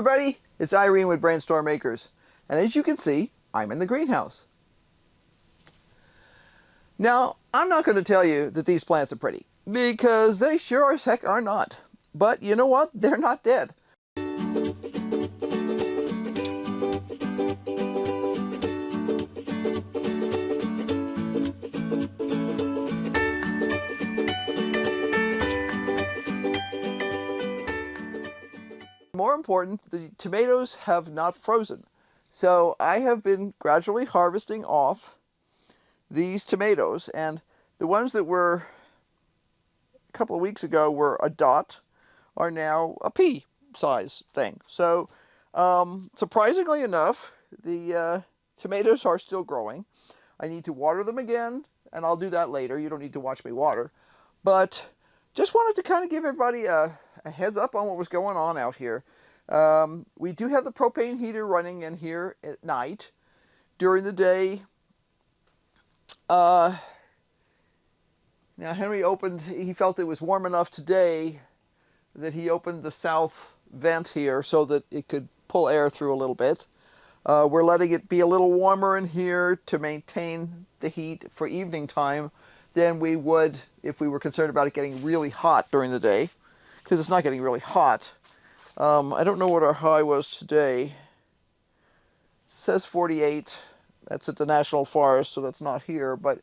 everybody, it's Irene with BrainStormAcres, and as you can see, I'm in the greenhouse. Now, I'm not going to tell you that these plants are pretty, because they sure as heck are not. But you know what? They're not dead. More important, the tomatoes have not frozen. So I have been gradually harvesting off these tomatoes, and the ones that were a couple of weeks ago were a dot are now a pea size thing. So surprisingly enough, the tomatoes are still growing. I need to water them again, and I'll do that later. You don't need to watch me water. But just wanted to kind of give everybody a heads up on what was going on out here. We do have the propane heater running in here at night. During the day, now Henry he felt it was warm enough today that he opened the south vent here so that it could pull air through a little bit. We're letting it be a little warmer in here to maintain the heat for evening time than we would if we were concerned about it getting really hot during the day, because it's not getting really hot. I don't know what our high was today. It says 48. That's at the National Forest, so that's not here, but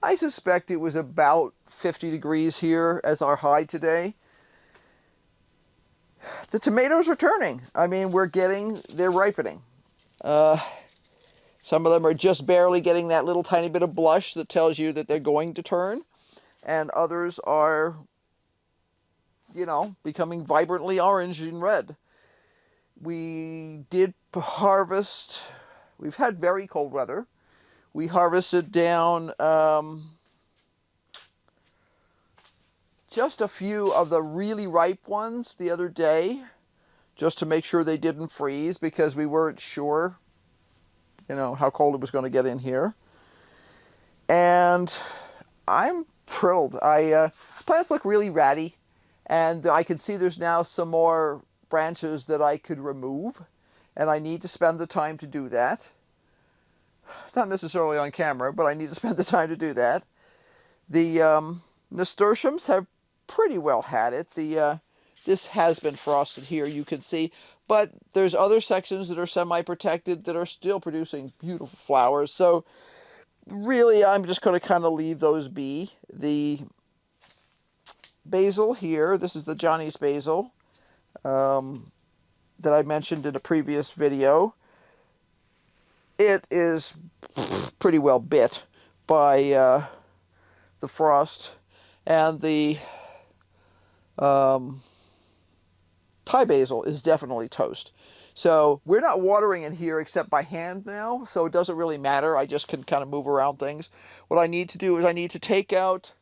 I suspect it was about 50 degrees here as our high today. The tomatoes are turning. I mean, they're ripening. Some of them are just barely getting that little tiny bit of blush that tells you that they're going to turn, and others are, you know, becoming vibrantly orange and red. We did harvest. We've had very cold weather. We harvested down just a few of the really ripe ones the other day, just to make sure they didn't freeze, because we weren't sure, you know, how cold it was going to get in here. And I'm thrilled. Plants look really ratty, and I can see there's now some more branches that I could remove, and I need to spend the time to do that. Not necessarily on camera, but I need to spend the time to do that. The nasturtiums have pretty well had it. This has been frosted here, you can see, but there's other sections that are semi-protected that are still producing beautiful flowers. So really, I'm just going to kind of leave those be. The basil here, this is the Johnny's basil that I mentioned in a previous video. It is pretty well bit by the frost, and the Thai basil is definitely toast. So we're not watering in here except by hand now, so it doesn't really matter. I just can kind of move around things. What I need to do is I need to take out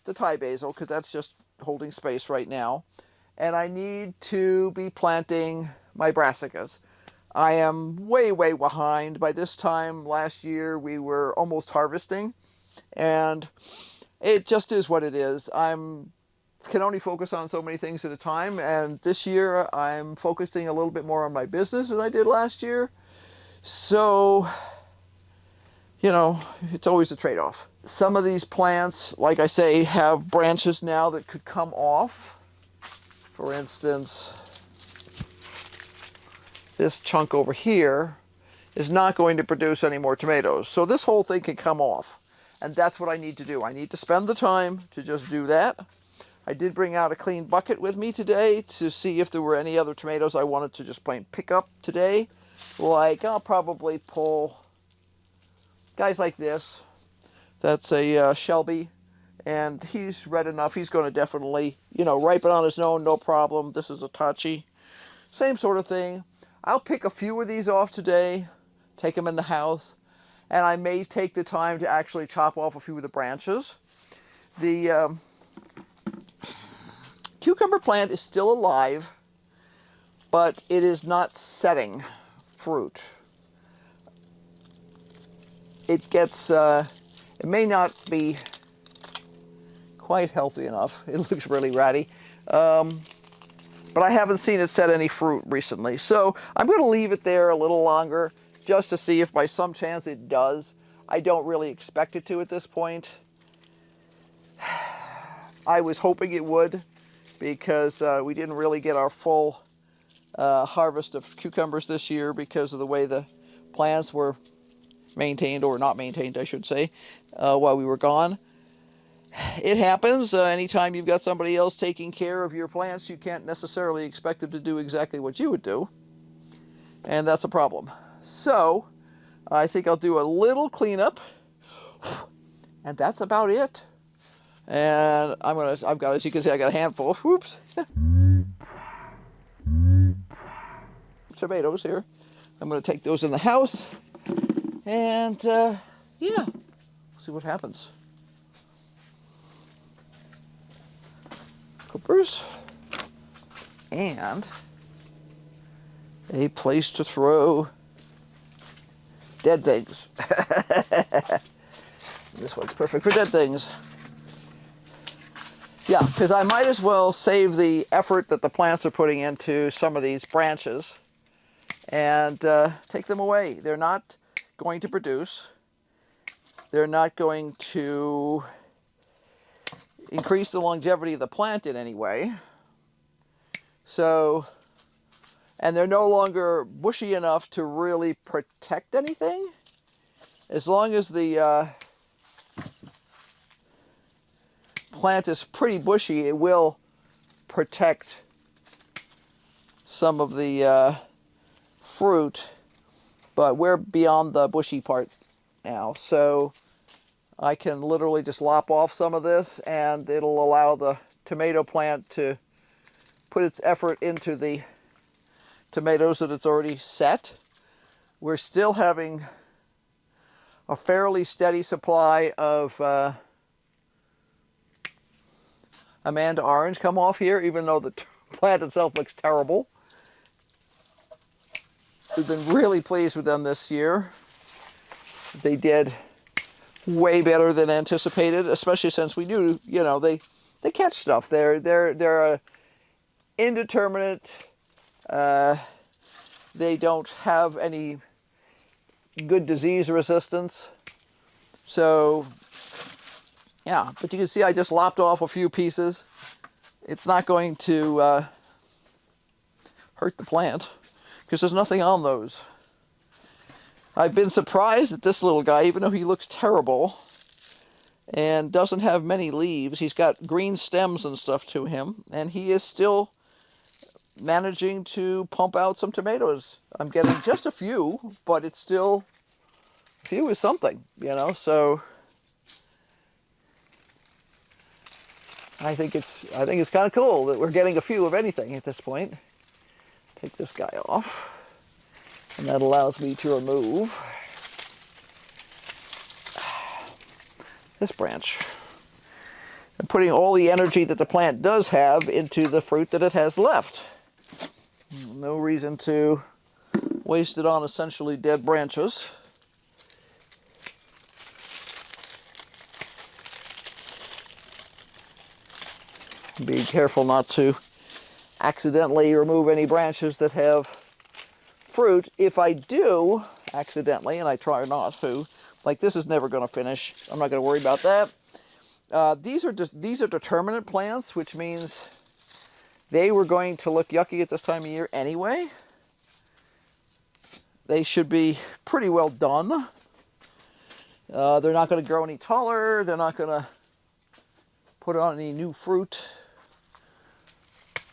the Thai basil, because that's just holding space right now, and I need to be planting my brassicas. I am way behind. By this time last year we were almost harvesting, and it just is what it is. Can only focus on so many things at a time, and this year I'm focusing a little bit more on my business than I did last year. So, you know, it's always a trade-off. Some of these plants, like I say, have branches now that could come off. For instance, this chunk over here is not going to produce any more tomatoes. So this whole thing can come off, and that's what I need to do. I need to spend the time to just do that. I did bring out a clean bucket with me today to see if there were any other tomatoes I wanted to just plain pick up today. Like, I'll probably pull guys like this. That's a Shelby, and he's red enough. He's going to definitely, you know, ripen on his own, no problem. This is a Tachi. Same sort of thing. I'll pick a few of these off today, take them in the house, and I may take the time to actually chop off a few of the branches. The cucumber plant is still alive, but it is not setting fruit. It gets, it may not be quite healthy enough. It looks really ratty. but I haven't seen it set any fruit recently. So I'm going to leave it there a little longer just to see if by some chance it does. I don't really expect it to at this point. I was hoping it would, because we didn't really get our full harvest of cucumbers this year because of the way the plants were maintained, or not maintained, I should say, while we were gone. It happens. Anytime you've got somebody else taking care of your plants, you can't necessarily expect them to do exactly what you would do. And that's a problem. So I think I'll do a little cleanup, and that's about it. And I've got, as you can see, I got a handful. Whoops. Tomatoes here. I'm going to take those in the house, and yeah, see what happens. Clippers and a place to throw dead things. This one's perfect for dead things. Yeah, because I might as well save the effort that the plants are putting into some of these branches and take them away. They're not going to produce. They're not going to increase the longevity of the plant in any way. So, and they're no longer bushy enough to really protect anything. As long as the plant is pretty bushy, it will protect some of the fruit, but we're beyond the bushy part now. So I can literally just lop off some of this, and it'll allow the tomato plant to put its effort into the tomatoes that it's already set. We're still having a fairly steady supply of Amanda orange come off here, even though the plant itself looks terrible. We've been really pleased with them this year. They did way better than anticipated, especially since we knew, you know, they catch stuff. They're indeterminate. They don't have any good disease resistance. So, yeah, but you can see I just lopped off a few pieces. It's not going to hurt the plant because there's nothing on those. I've been surprised at this little guy, even though he looks terrible and doesn't have many leaves. He's got green stems and stuff to him, and he is still managing to pump out some tomatoes. I'm getting just a few, but it's still, a few is something, you know, so I think it's kind of cool that we're getting a few of anything at this point. Take this guy off. And that allows me to remove this branch. And putting all the energy that the plant does have into the fruit that it has left. No reason to waste it on essentially dead branches. Be careful not to accidentally remove any branches that have fruit. If I do accidentally, and I try not to, like this is never going to finish. I'm not going to worry about that. These are determinate plants, which means they were going to look yucky at this time of year anyway. They should be pretty well done. They're not going to grow any taller. They're not going to put on any new fruit.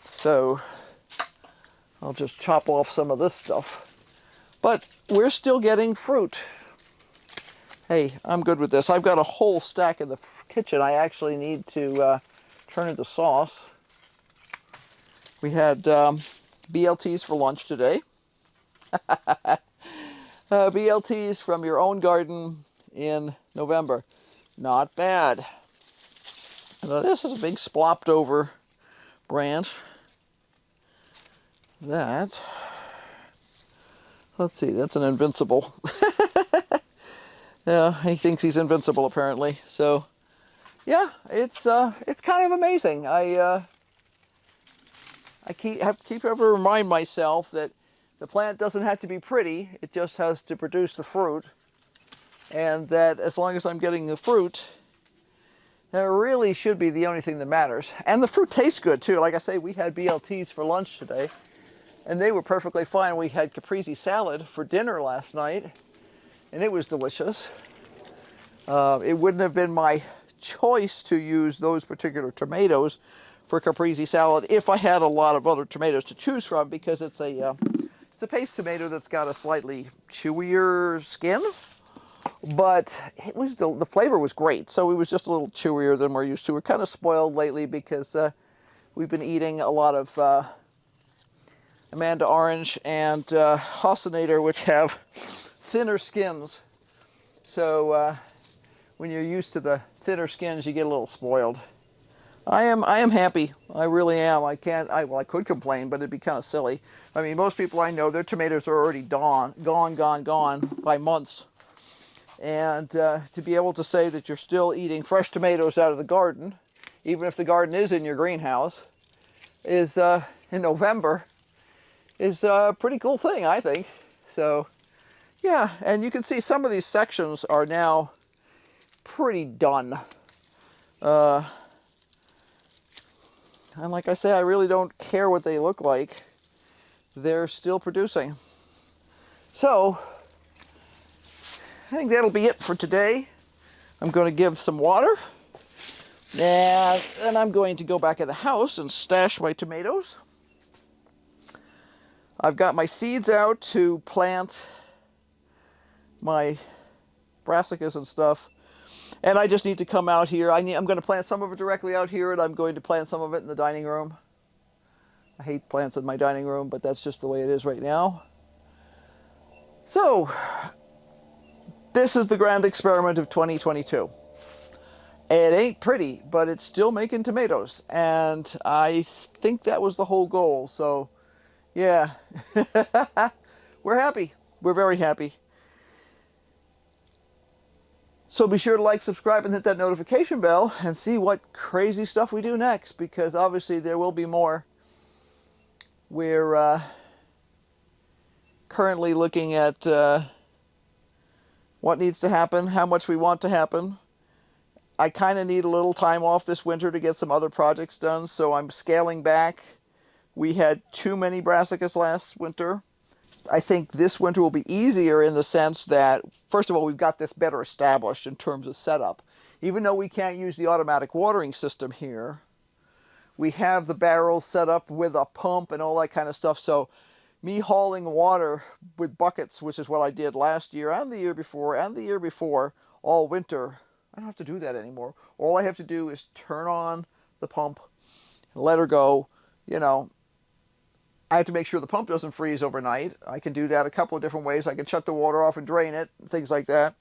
So I'll just chop off some of this stuff. But we're still getting fruit. Hey, I'm good with this. I've got a whole stack in the kitchen I actually need to turn into sauce. We had BLTs for lunch today. BLTs from your own garden in November. Not bad. Now this is a big splopped over branch. That, let's see, that's an invincible. Yeah, he thinks he's invincible apparently. So, yeah, it's kind of amazing. I keep having to remind myself that the plant doesn't have to be pretty, it just has to produce the fruit. And that as long as I'm getting the fruit, that really should be the only thing that matters. And the fruit tastes good too. Like I say, we had BLTs for lunch today, and they were perfectly fine. We had caprese salad for dinner last night, and it was delicious. It wouldn't have been my choice to use those particular tomatoes for caprese salad if I had a lot of other tomatoes to choose from, because it's a paste tomato that's got a slightly chewier skin, but the flavor was great. So it was just a little chewier than we're used to. We're kind of spoiled lately because we've been eating a lot of Amanda Orange and Hossinator, which have thinner skins. So when you're used to the thinner skins, you get a little spoiled. I am happy. I really am. I could complain, but it'd be kind of silly. I mean, most people I know, their tomatoes are already gone by months. And to be able to say that you're still eating fresh tomatoes out of the garden, even if the garden is in your greenhouse, is in November, is a pretty cool thing, I think. So, yeah, and you can see some of these sections are now pretty done. And like I say, I really don't care what they look like. They're still producing. So, I think that'll be it for today. I'm going to give some water. And then I'm going to go back in the house and stash my tomatoes. I've got my seeds out to plant my brassicas and stuff. And I just need to come out here. I'm going to plant some of it directly out here, and I'm going to plant some of it in the dining room. I hate plants in my dining room, but that's just the way it is right now. So, this is the grand experiment of 2022. It ain't pretty, but it's still making tomatoes. And I think that was the whole goal. So, yeah. We're happy. We're very happy. So be sure to like, subscribe, and hit that notification bell and see what crazy stuff we do next, because obviously there will be more. We're currently looking at what needs to happen, how much we want to happen. I kind of need a little time off this winter to get some other projects done, so I'm scaling back. We had too many brassicas last winter. I think this winter will be easier in the sense that, first of all, we've got this better established in terms of setup. Even though we can't use the automatic watering system here, we have the barrels set up with a pump and all that kind of stuff. So me hauling water with buckets, which is what I did last year and the year before, all winter, I don't have to do that anymore. All I have to do is turn on the pump and let her go. You know, I have to make sure the pump doesn't freeze overnight. I can do that a couple of different ways. I can shut the water off and drain it, things like that.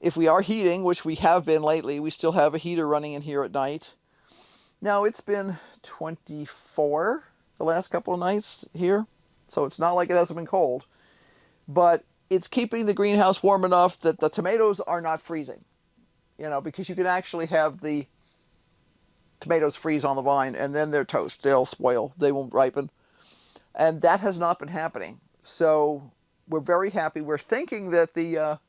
If we are heating, which we have been lately, we still have a heater running in here at night. Now, it's been 24 the last couple of nights here, so it's not like it hasn't been cold. But it's keeping the greenhouse warm enough that the tomatoes are not freezing. You know, because you can actually have the tomatoes freeze on the vine, and then they're toast. They'll spoil. They won't ripen. And that has not been happening. So we're very happy. We're thinking that the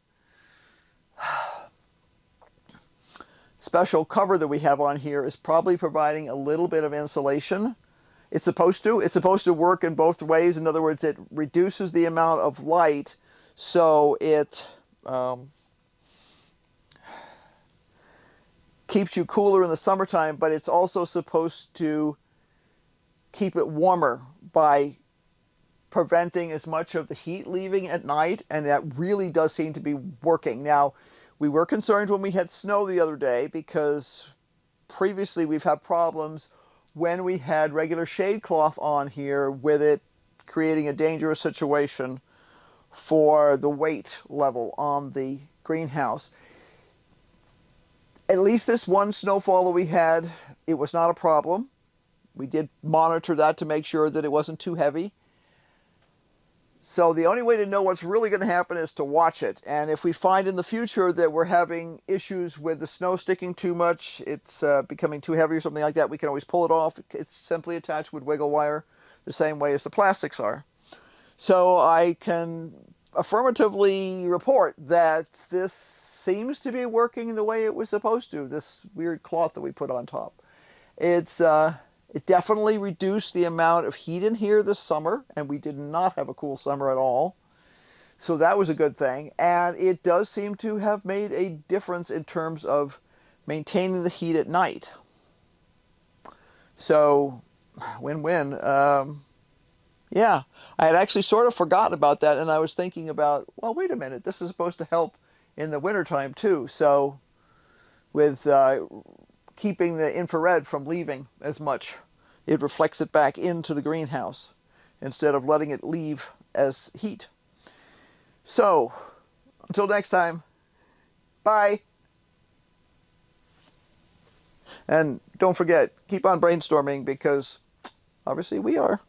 special cover that we have on here is probably providing a little bit of insulation. It's supposed to. It's supposed to work in both ways. In other words, it reduces the amount of light, so it keeps you cooler in the summertime, but it's also supposed to keep it warmer by preventing as much of the heat leaving at night, and that really does seem to be working. Now, we were concerned when we had snow the other day, because previously we've had problems when we had regular shade cloth on here with it creating a dangerous situation for the weight level on the greenhouse. At least this one snowfall that we had, it was not a problem. We did monitor that to make sure that it wasn't too heavy. So the only way to know what's really going to happen is to watch it. And if we find in the future that we're having issues with the snow sticking too much, it's becoming too heavy or something like that, we can always pull it off. It's simply attached with wiggle wire. the same way as the plastics are. So I can affirmatively report that this seems to be working the way it was supposed to, this weird cloth that we put on top. It definitely reduced the amount of heat in here this summer, and we did not have a cool summer at all. So that was a good thing. And it does seem to have made a difference in terms of maintaining the heat at night. So, win-win. Yeah, I had actually sort of forgotten about that, and I was thinking about, well, wait a minute, this is supposed to help in the wintertime too. So with keeping the infrared from leaving as much, it reflects it back into the greenhouse instead of letting it leave as heat. So, until next time, bye. And don't forget, keep on brainstorming, because obviously we are.